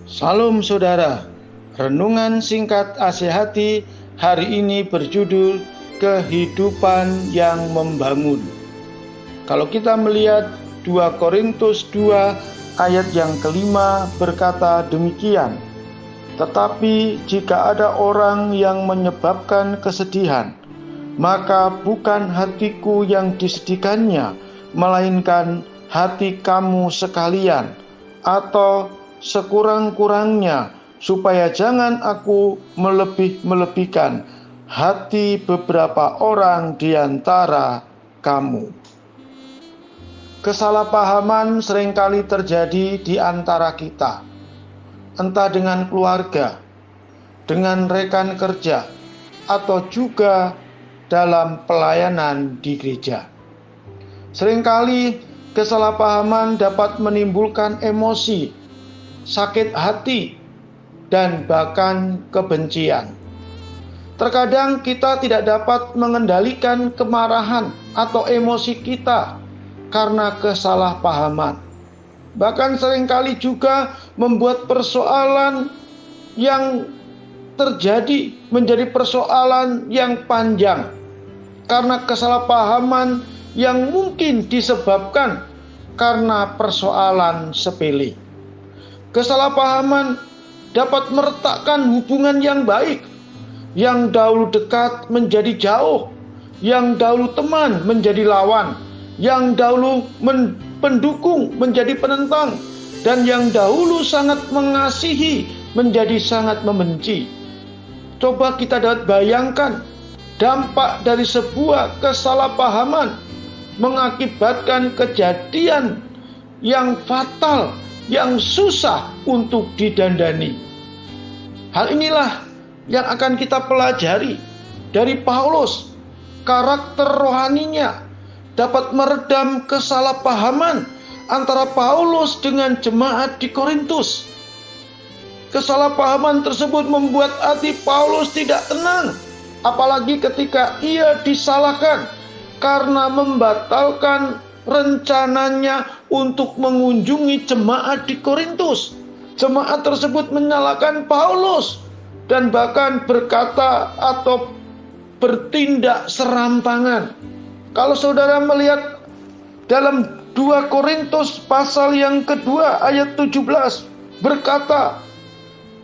Salam saudara, renungan singkat Asih-Hati hari ini berjudul Kehidupan yang Membangun. Kalau kita melihat 2 Korintus 2 ayat yang kelima berkata demikian, tetapi jika ada orang yang menyebabkan kesedihan, maka bukan hatiku yang disedihkannya, melainkan hati kamu sekalian, atau sekurang-kurangnya, supaya jangan aku melebih-melebihkan hati beberapa orang di antara kamu. Kesalahpahaman seringkali terjadi di antara kita, entah dengan keluarga, dengan rekan kerja, atau juga dalam pelayanan di gereja. Seringkali kesalahpahaman dapat menimbulkan emosi, sakit hati, dan bahkan kebencian. Terkadang kita tidak dapat mengendalikan kemarahan atau emosi kita karena kesalahpahaman. Bahkan seringkali juga membuat persoalan yang terjadi menjadi persoalan yang panjang karena kesalahpahaman yang mungkin disebabkan karena persoalan sepele. Kesalahpahaman dapat meretakkan hubungan yang baik, yang dahulu dekat menjadi jauh, yang dahulu teman menjadi lawan, yang dahulu pendukung menjadi penentang, dan yang dahulu sangat mengasihi menjadi sangat membenci. Coba kita dapat bayangkan dampak dari sebuah kesalahpahaman mengakibatkan kejadian yang fatal, yang susah untuk didandani. Hal inilah yang akan kita pelajari dari Paulus. Karakter rohaninya dapat meredam kesalahpahaman antara Paulus dengan jemaat di Korintus. Kesalahpahaman tersebut membuat hati Paulus tidak tenang, apalagi ketika ia disalahkan karena membatalkan rencananya untuk mengunjungi jemaat di Korintus. Jemaat tersebut menyalahkan Paulus dan bahkan berkata atau bertindak serampangan. Kalau saudara melihat dalam 2 Korintus pasal yang kedua ayat 17 berkata,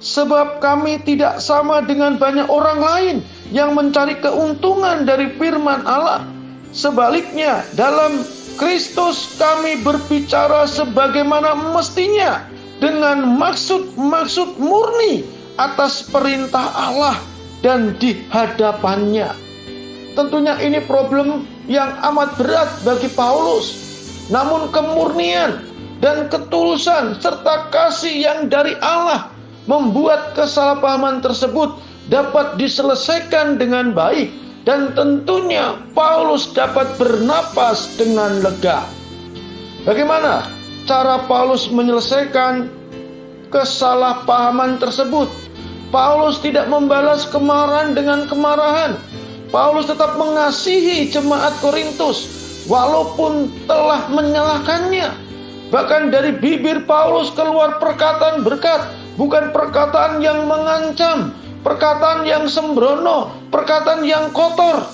sebab kami tidak sama dengan banyak orang lain yang mencari keuntungan dari firman Allah. Sebaliknya, dalam Kristus kami berbicara sebagaimana mestinya, dengan maksud-maksud murni atas perintah Allah dan di hadapannya. Tentunya ini problem yang amat berat bagi Paulus. Namun kemurnian dan ketulusan serta kasih yang dari Allah membuat kesalahpahaman tersebut dapat diselesaikan dengan baik. Dan tentunya Paulus dapat bernapas dengan lega. Bagaimana cara Paulus menyelesaikan kesalahpahaman tersebut? Paulus tidak membalas kemarahan dengan kemarahan. Paulus tetap mengasihi jemaat Korintus walaupun telah menyalahkannya. Bahkan dari bibir Paulus keluar perkataan berkat, bukan perkataan yang mengancam, perkataan yang sembrono, perkataan yang kotor.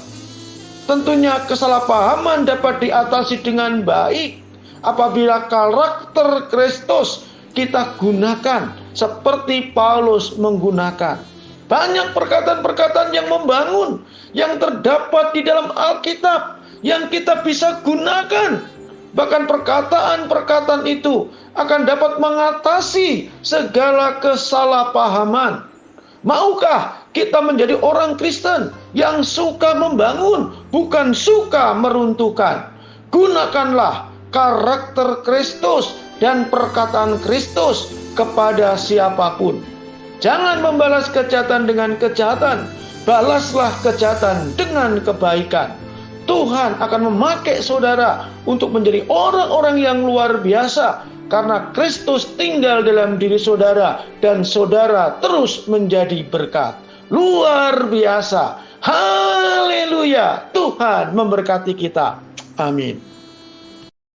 Tentunya kesalahpahaman dapat diatasi dengan baik apabila karakter Kristus kita gunakan seperti Paulus menggunakan. Banyak perkataan-perkataan yang membangun yang terdapat di dalam Alkitab yang kita bisa gunakan. Bahkan perkataan-perkataan itu akan dapat mengatasi segala kesalahpahaman. Maukah kita menjadi orang Kristen yang suka membangun, bukan suka meruntuhkan? Gunakanlah karakter Kristus dan perkataan Kristus kepada siapapun. Jangan membalas kejahatan dengan kejahatan, balaslah kejahatan dengan kebaikan. Tuhan akan memakai saudara untuk menjadi orang-orang yang luar biasa, karena Kristus tinggal dalam diri saudara dan saudara terus menjadi berkat. Luar biasa. Haleluya. Tuhan memberkati kita. Amin.